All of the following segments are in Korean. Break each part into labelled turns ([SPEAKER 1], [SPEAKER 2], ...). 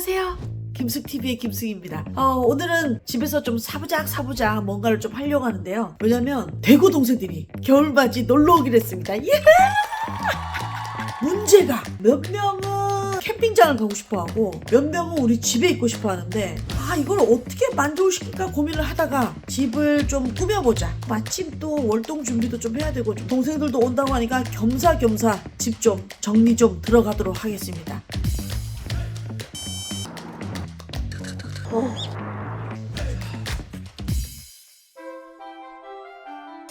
[SPEAKER 1] 안녕하세요. 김숙TV의 김숙입니다. 오늘은 집에서 좀 사부작 뭔가를 좀 하려고 하는데요. 왜냐면 대구 동생들이 겨울맞이 놀러 오기로 했습니다. 예! 문제가 몇 명은 캠핑장을 가고 싶어하고 몇 명은 우리 집에 있고 싶어하는데 이걸 어떻게 만족시킬까 고민을 하다가 집을 좀 꾸며보자. 마침 또 월동 준비도 좀 해야 되고 좀 동생들도 온다고 하니까 겸사겸사 집 좀 정리 좀 들어가도록 하겠습니다.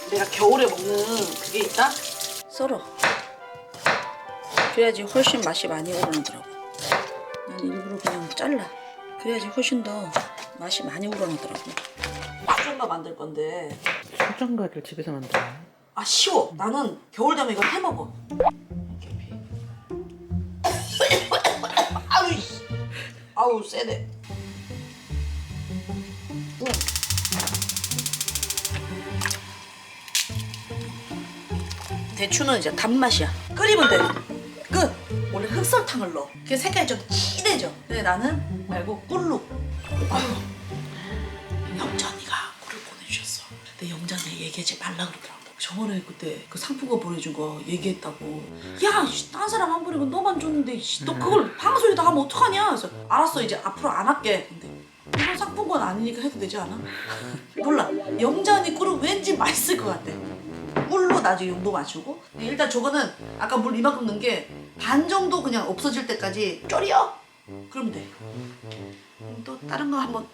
[SPEAKER 1] 내가 겨울에 먹는 그게 있다? 썰어. 그래야지 훨씬 맛이 많이 우러나더라고. 난 일부러 그냥 잘라. 그래야지 훨씬 더 맛이 많이 우러나더라고. 수정가 만들 건데.
[SPEAKER 2] 수정가를 집에서 만들어요?
[SPEAKER 1] 쉬워. 나는 겨울 되면 이걸 해먹어. 아우 세네. 대추는 이제 단맛이야. 끓이면 돼. 끝. 원래 흑설탕을 넣어. 그 색깔이 좀 진해져. 근데 나는 말고 꿀로. 영자 언니가 꿀을 보내주셨어. 근데 영자 언니 얘기하지 말라 그러더라고. 저번에 그때 그 상품권 보내준 거 얘기했다고. 야, 딴 사람 안 보내고 너만 줬는데 너 그걸 방송에다 하면 어떡하냐? 그래서 알았어, 이제 앞으로 안 할게. 근데 이건 상품권 아니니까 해도 되지 않아? 몰라. 영자 언니 꿀은 왠지 맛있을 것 같아. 꿀로 나중에 용도 맞추고. 일단 저거는 아까 물 이만큼 넣은 게 반 정도 그냥 없어질 때까지 졸여. 그러면 돼. 또 다른 거 한번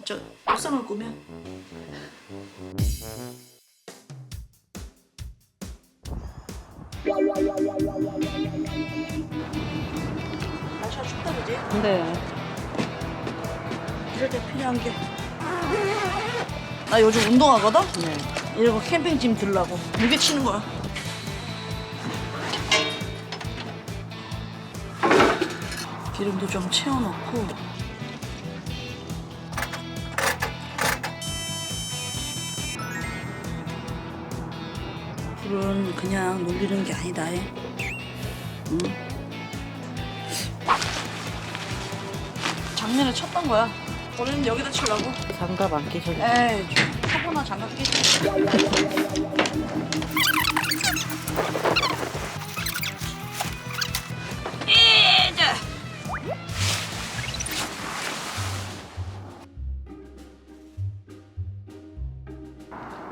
[SPEAKER 1] 옥상을 꾸면. 날씨가 춥다 그지?
[SPEAKER 2] 네.
[SPEAKER 1] 이럴 때 필요한 게. 나 요즘 운동하거든?
[SPEAKER 2] 네.
[SPEAKER 1] 이러고 캠핑짐 들라고 무게 치는 거야. 기름도 좀 채워놓고. 불은 그냥 놀리는 게 아니다. 응? 작년에 쳤던 거야. 올해는 여기다 치려고.
[SPEAKER 2] 장갑 안 끼셔도
[SPEAKER 1] 에이, 좀 사고나 장갑 끼지. 이제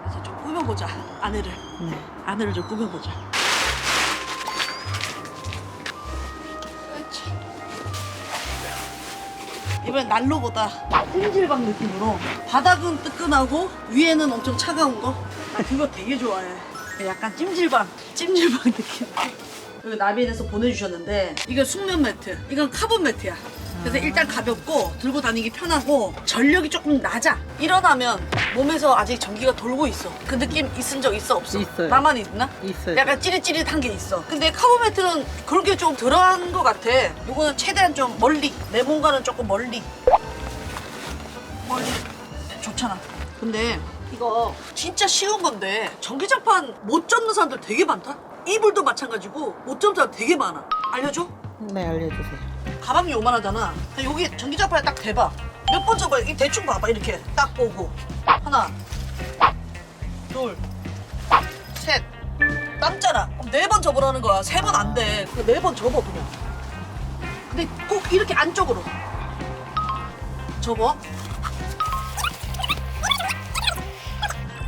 [SPEAKER 1] 이제 좀 꾸며보자. 아내를.
[SPEAKER 2] 네.
[SPEAKER 1] 아내를 좀 꾸며보자. 그렇지. 이번엔 난로보다 찜질방 느낌으로 바닥은 뜨끈하고 위에는 엄청 차가운 거. 나 그거 되게 좋아해. 약간 찜질방 느낌. 여기 나비엔에서 보내주셨는데 이거 숙면 매트, 이건 카본 매트야. 그래서 일단 가볍고 들고 다니기 편하고 전력이 조금 낮아. 일어나면 몸에서 아직 전기가 돌고 있어. 그 느낌 있은 적 있어 없어?
[SPEAKER 2] 있어요.
[SPEAKER 1] 나만 있나?
[SPEAKER 2] 있어요.
[SPEAKER 1] 약간 찌릿찌릿한 게 있어. 근데 카본 매트는 그런 게 좀 덜한 것 같아. 요거는 최대한 좀 멀리, 내 몸과는 조금 멀리 좋잖아. 근데 이거 진짜 쉬운 건데 전기장판 못 접는 사람들 되게 많다. 이불도 마찬가지고 못 접는 사람 되게 많아. 알려줘?
[SPEAKER 2] 네, 알려주세요.
[SPEAKER 1] 가방이 요만하잖아. 여기 전기장판에 딱 대봐. 몇 번 접어야 이 대충 봐봐. 이렇게 딱 보고 하나, 둘, 셋. 남잖아. 그럼 4번 접으라는 거야. 3번 안 돼. 그 4번 접어 그냥. 근데 꼭 이렇게 안쪽으로 접어.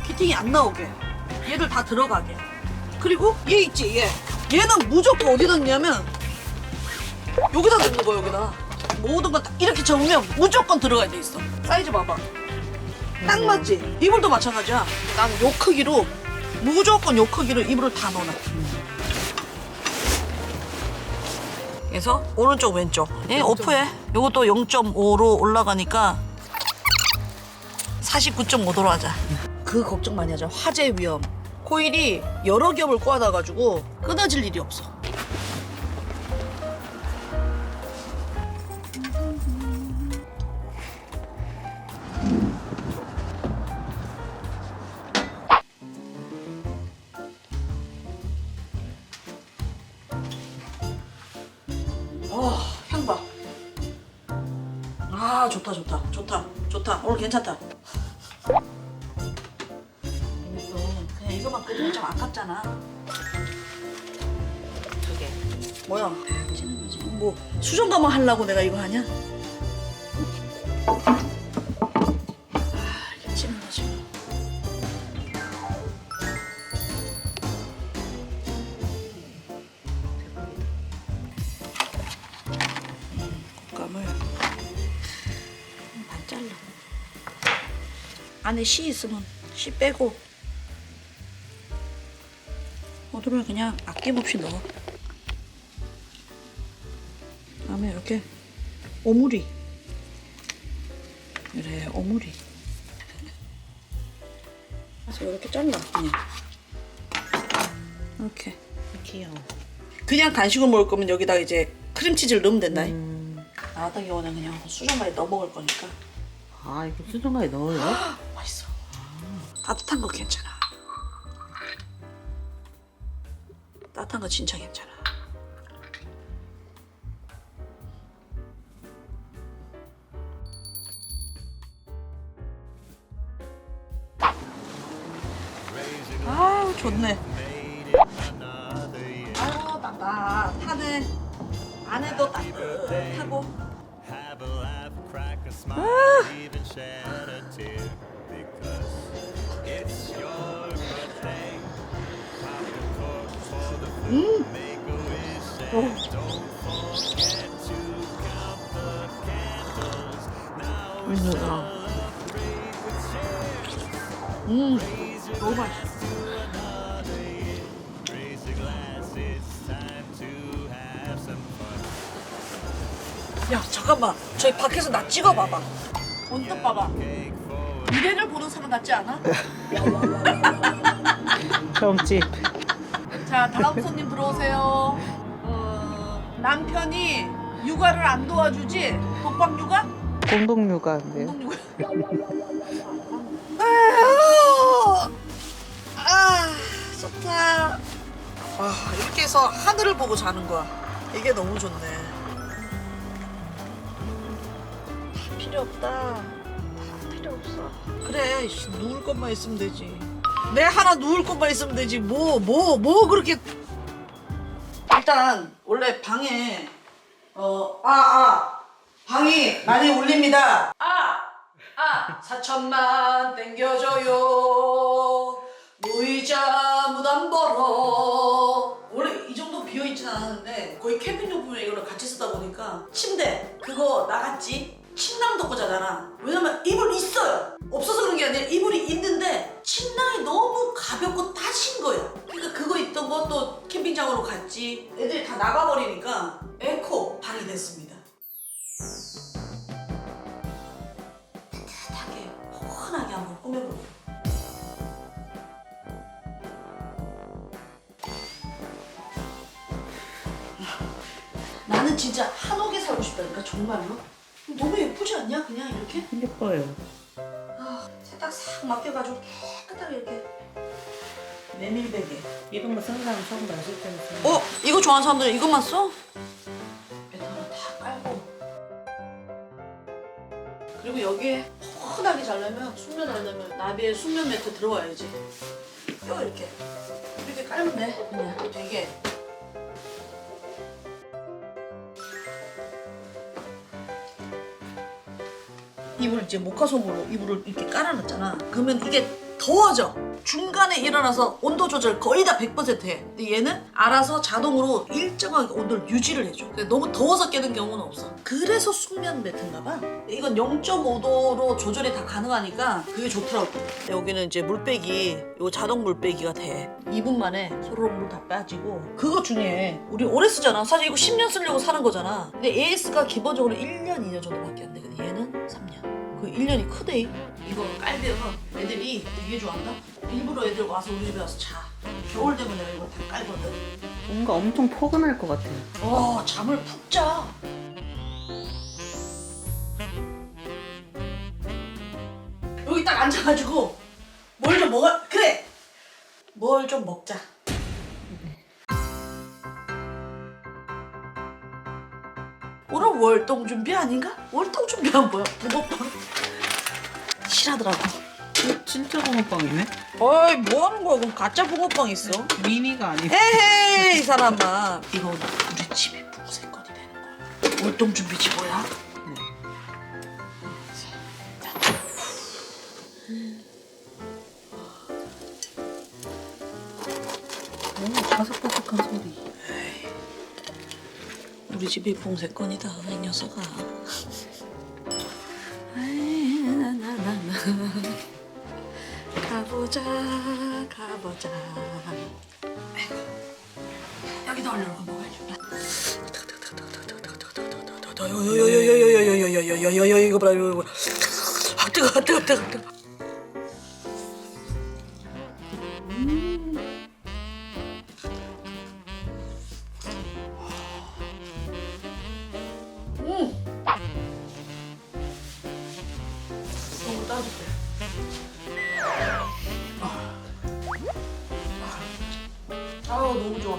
[SPEAKER 1] 피팅이 안 나오게. 얘를 다 들어가게. 그리고 얘 있지, 얘. 얘는 무조건 어디 넣냐면 여기다 넣는 거야, 여기다. 모든 건 딱 이렇게 접으면 무조건 들어가야 돼 있어. 사이즈 봐봐. 딱 맞지? 이불도 마찬가지야. 난 요 크기로 무조건 요 크기로 이불을 다 넣어놔. 그래서 오른쪽 왼쪽 얘 오프해. 요것도 0.5로 올라가니까 49.5도로 하자. 그 걱정 많이 하자. 화재 위험. 코일이 여러 겹을 꽂아가지고 끊어질 일이 없어. 향 봐. 아 좋다 좋다 좋다 좋다. 오늘 괜찮다. 그냥 이거만 끓이면 좀 아깝잖아.
[SPEAKER 2] 2개.
[SPEAKER 1] 뭐야? 찌는 거지. 뭐 수정가만 하려고 내가 이거 하냐? 아 이게 찌는 거지. 곶감을 반 잘라. 안에 씨 있으면 씨 빼고 모두를 그냥 아낌없이 넣어. 그다음에 이렇게 오므리. 그래 오므리. 그래서 이렇게 잘라 그냥. 이렇게.
[SPEAKER 2] 귀여워.
[SPEAKER 1] 그냥 간식을 먹을 거면 여기다 이제 크림치즈를 넣으면 된다. 나 같은 경우는 그냥 수정가에 넣어 먹을 거니까.
[SPEAKER 2] 아, 이거 수정가에 넣어요?
[SPEAKER 1] 맛있어. 따뜻한 거 괜찮아. 따뜻한 거 진짜 괜찮아. 아우 좋네. 아유 따뜻하네. 안에도 따뜻하고. 너무 맛있어. 야 잠깐만 저희 밖에서 나 찍어봐봐. 언뜻 봐봐. 미래를 보는 사람 같지 않아?
[SPEAKER 2] 점집.
[SPEAKER 1] 자 다음 손님 들어오세요. 남편이 육아를 안 도와주지? 독박 육아?
[SPEAKER 2] 공동육아인데요.
[SPEAKER 1] 공동 육아. 아유, 아 좋다. 아 이렇게 해서 하늘을 보고 자는 거야. 이게 너무 좋네. 필요 없다. 다 필요 없어. 그래, 누울 것만 있으면 되지. 내 하나 누울 것만 있으면 되지. 뭐 그렇게. 일단 원래 방에 방이 많이 울립니다. 4천만 땡겨줘요. 무이자 무담 벌어. 원래 이 정도 비어 있진 않았는데 거의 캠핑용품에 이거를 같이 쓰다 보니까 침대 그거 나갔지. 침낭 덮고 자잖아. 왜냐면 이불 있어요. 없어서 그런 게 아니라 이불이 있는데 침낭이 너무 가볍고 따신 거야. 그러니까 그거 있던 거 또 캠핑장으로 갔지. 애들이 다 나가버리니까 에코 방이 됐습니다. 따뜻하게 포근하게 한번 꾸며볼게요. 나는 진짜 한옥에 살고 싶다니까 정말로. 너무 예쁘지 않냐? 그냥 이렇게?
[SPEAKER 2] 예뻐요.
[SPEAKER 1] 세탁 싹 맡겨가지고 깨끗하게 이렇게 메밀베개.
[SPEAKER 2] 이런 거 쓰는 사람 처음 봤을 때는.
[SPEAKER 1] 이거 좋아하는 사람들은 이것만 써? 베타를 다 깔고. 그리고 여기에 포근하게 자려면 숙면 하려면 나비의 숙면 매트 들어와야지. 이렇게 깔면 돼. 그냥 되게. 이불 이제 모카솜으로 이불을 이렇게 깔아놨잖아. 그러면 이게 더워져. 중간에 일어나서 온도 조절 거의 다 100% 해. 근데 얘는 알아서 자동으로 일정하게 온도를 유지를 해줘. 그러니까 너무 더워서 깨는 경우는 없어. 그래서 숙면 매트인가 봐. 이건 0.5도로 조절이 다 가능하니까 그게 좋더라고. 여기는 이제 물빼기, 이거 자동 물빼기가 돼. 2분 만에 소로록 물 다 빠지고. 그거 중요해. 우리 오래 쓰잖아. 사실 이거 10년 쓰려고 사는 거잖아. 근데 AS가 기본적으로 1년, 2년 정도밖에 안 돼. 근데 얘는 3년. 그 1년이 크대. 이거 깔면서 애들이 되게 좋아한다. 일부러 애들 와서 우리 집에 와서 자. 겨울 되면 내가 이거 다 깔거든.
[SPEAKER 2] 뭔가 엄청 포근할 것 같아요.
[SPEAKER 1] 잠을 푹 자. 여기 딱 앉아가지고 뭘 좀 먹어. 그래. 뭘 좀 먹자. 오늘 월동 준비 아닌가? 월동 준비한 뭐야? 붕어빵 실하더라고.
[SPEAKER 2] 진짜 붕어빵이네.
[SPEAKER 1] 어이 뭐 하는 거야? 그럼 가짜 붕어빵 있어?
[SPEAKER 2] 미니가 아니고.
[SPEAKER 1] 에헤이 이 사람아. 이건 우리 집의 붕세건이 되는 거야. 월동 준비지 뭐야?
[SPEAKER 2] 오, 바삭바삭한 소리.
[SPEAKER 1] 우리 집이 봉쇄권이다 이 녀석아. 아이, 나나나나. 가보자 가보자. 여기다 올려놓고 먹어야지. 요요요요요요요요요요요요요요 이거 봐라 이거. 아 뜨거 뜨거 뜨거 뜨거. 너무 따뜻해. 아우 너무 좋아.